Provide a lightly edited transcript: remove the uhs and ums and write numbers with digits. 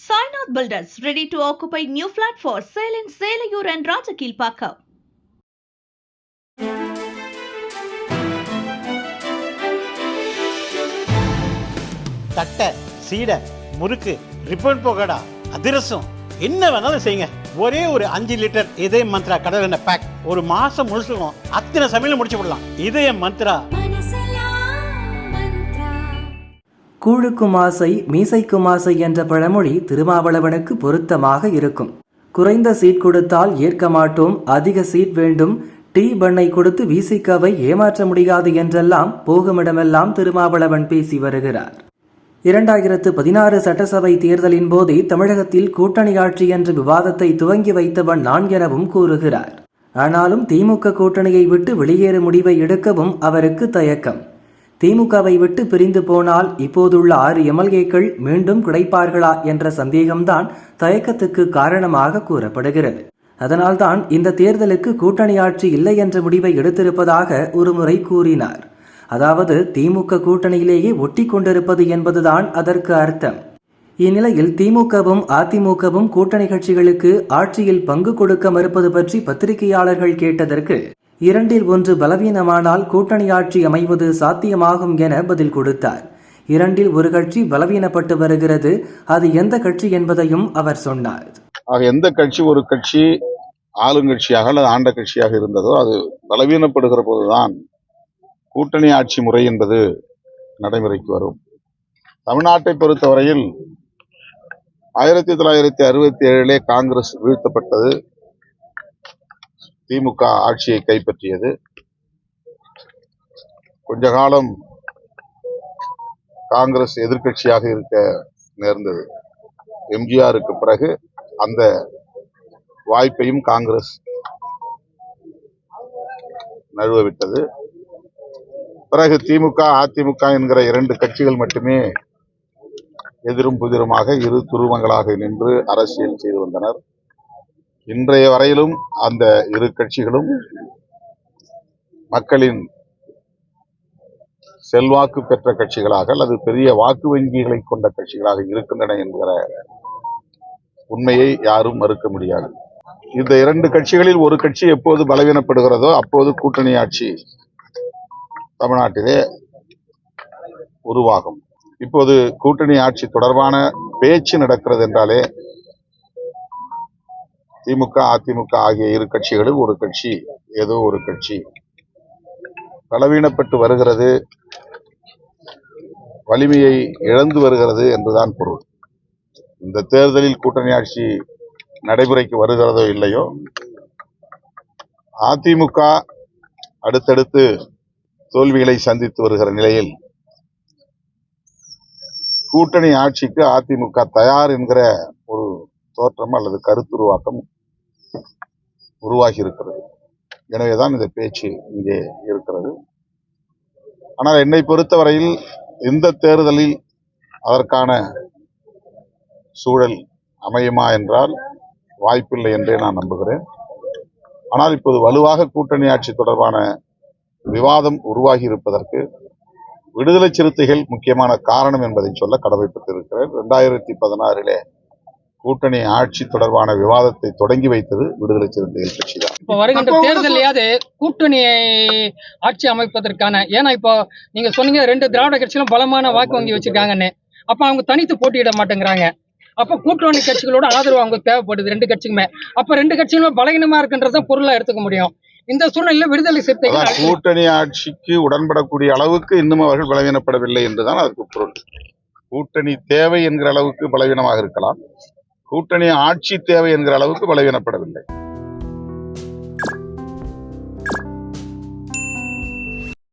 Sainath Builders ready to occupy new flat for sale in Selayur and Rajakilpakka. தட்டை, சீடை, முறுக்கு, ribbon pakoda, அதிரசம் என்ன வேணாலும் செய்யுங்க. ஒரே ஒரு 5 லிட்டர் இதயம் மந்த்ரா கடல் எண்ணெய் பேக் ஒரு மாசம் முழுசுக்கும் அத்தனை சமையல் முடிச்சு விடலாம். இதயம் மந்த்ரா. கூழுக்கும் ஆசை மீசைக்கும் ஆசை என்ற பழமொழி திருமாவளவனுக்கு பொருத்தமாக இருக்கும். குறைந்த சீட் கொடுத்தால் ஏற்க மாட்டோம், அதிக சீட் வேண்டும், டீ பண்ணை கொடுத்து விசிகாவை ஏமாற்ற முடியாது என்றெல்லாம் போகுமிடமெல்லாம் திருமாவளவன் பேசி வருகிறார். 2016 சட்டசபை தேர்தலின் போதே தமிழகத்தில் கூட்டணி ஆட்சி என்ற விவாதத்தை துவங்கி வைத்தவன் நான் எனவும் கூறுகிறார். ஆனாலும் திமுக கூட்டணியை விட்டு வெளியேற முடிவை எடுக்கவும் அவருக்கு தயக்கம். திமுகவை விட்டு பிரிந்து போனால் இப்போதுள்ள 6 எம்எல்ஏக்கள் மீண்டும் கிடைப்பார்களா என்ற சந்தேகம்தான் தயக்கத்துக்கு காரணமாக கூறப்படுகிறது. அதனால்தான் இந்த தேர்தலுக்கு கூட்டணி ஆட்சி இல்லை என்ற முடிவை எடுத்திருப்பதாக ஒருமுறை கூறினார். அதாவது திமுக கூட்டணியிலேயே ஒட்டி கொண்டிருப்பது என்பதுதான் அதற்கு அர்த்தம். இந்நிலையில் திமுகவும் அதிமுகவும் கூட்டணி கட்சிகளுக்கு ஆட்சியில் பங்கு கொடுக்க மறுப்பது பற்றி பத்திரிகையாளர்கள் கேட்டதற்கு 2இல் 1 பலவீனமானால் கூட்டணி ஆட்சி அமைவது சாத்தியமாகும் என பதில் கொடுத்தார். 2இல் 1 கட்சி பலவீனப்பட்டு வருகிறது, அது எந்த கட்சி என்பதையும் அவர் சொன்னார். எந்த கட்சி ஒரு கட்சி ஆளுங்கட்சியாக அல்லது ஆண்ட கட்சியாக இருந்ததோ அது பலவீனப்படுகிற போதுதான் கூட்டணி ஆட்சி முறை என்பது நடைமுறைக்கு வரும். தமிழ்நாட்டை பொறுத்தவரையில் 1967 காங்கிரஸ் வீழ்த்தப்பட்டது, திமுக ஆட்சியை கைப்பற்றியது. கொஞ்ச காலம் காங்கிரஸ் எதிர்க்கட்சியாக இருக்க நேர்ந்தது. எம்ஜிஆருக்கு பிறகு அந்த வாய்ப்பையும் காங்கிரஸ் நழுவவிட்டது. பிறகு திமுக அதிமுக என்கிற 2 கட்சிகள் மட்டுமே எதிரும் புதிருமாக இரு துருவங்களாக நின்று அரசியல் செய்து வந்தனர். இன்றைய வரையிலும் அந்த 2 கட்சிகளும் மக்களின் செல்வாக்கு பெற்ற கட்சிகளாக அல்லது பெரிய வாக்கு வங்கிகளை கொண்ட கட்சிகளாக இருக்கின்றன என்கிற உண்மையை யாரும் மறுக்க முடியாது. இந்த 2 கட்சிகளில் ஒரு கட்சி எப்போது பலவீனப்படுகிறதோ அப்போது கூட்டணி ஆட்சி தமிழ்நாட்டிலே உருவாகும். இப்போது கூட்டணி ஆட்சி தொடர்பான பேச்சு நடக்கிறது என்றாலே திமுக அதிமுக ஆகிய 2 கட்சிகளில் ஒரு கட்சி ஏதோ ஒரு கட்சி பலவீனப்பட்டு வருகிறது, வலிமையை இழந்து வருகிறது என்றுதான் பொருள். இந்த தேர்தலில் கூட்டணி ஆட்சி நடைமுறைக்கு வருகிறதோ இல்லையோ, அதிமுக அடுத்தடுத்து தோல்விகளை சந்தித்து வருகிற நிலையில் கூட்டணி ஆட்சிக்கு அதிமுக தயார் என்கிற ஒரு தோற்றம் அல்லது கருத்துருவாக்கம் உருவாகி இருக்கிறது. எனவேதான் இந்த பேச்சு இங்கே இருக்கிறது. ஆனால் என்னை பொறுத்தவரையில் இந்த தேர்தலில் அதற்கான சூழல் அமையுமா என்றால் வாய்ப்பில்லை என்றே நான் நம்புகிறேன். ஆனால் இப்போது வலுவாக கூட்டணி ஆட்சி தொடர்பான விவாதம் உருவாகி இருப்பதற்கு விடுதலை சிறுத்தைகள் முக்கியமான காரணம் என்பதை சொல்ல கடமைப்பட்டிருக்கிறேன். 2016 கூட்டணி ஆட்சி தொடர்பான விவாதத்தை தொடங்கி வைத்தது விடுதலை சிறுத்தைகள் கட்சி தான். இப்போ வருகின்ற தேர்தலையாவது கூட்டணி ஆட்சி அமைப்பதற்கான, ஏன்னா இப்போ நீங்க சொன்னீங்க 2 திராவிட கட்சிகளும் பலமான வாக்கு வங்கி வச்சிருக்காங்கன்னு, அப்ப அவங்க தனித்து போட்டியிட மாட்டேங்கிறாங்க. அப்ப கூட்டணி கட்சிகளோட ஆதரவு அவங்க தேவைப்படுது 2 கட்சிக்குமே. அப்ப 2 கட்சிகளும் பலகீனமா இருக்குன்றத பொருளா எடுத்துக்க முடியும். இந்த சூழ்நிலையில் விடுதலை சிறுத்தைகள் கூட்டணி ஆட்சிக்கு உடன்படக்கூடிய அளவுக்கு இன்னும் அவர்கள் பலவீனப்படவில்லை என்றுதான் அதற்கு பொருள். கூட்டணி தேவை என்கிற அளவுக்கு பலவீனமாக இருக்கலாம், கூட்டணி ஆட்சி தேவை என்கிற அளவுக்கு பலவீனப்படவில்லை.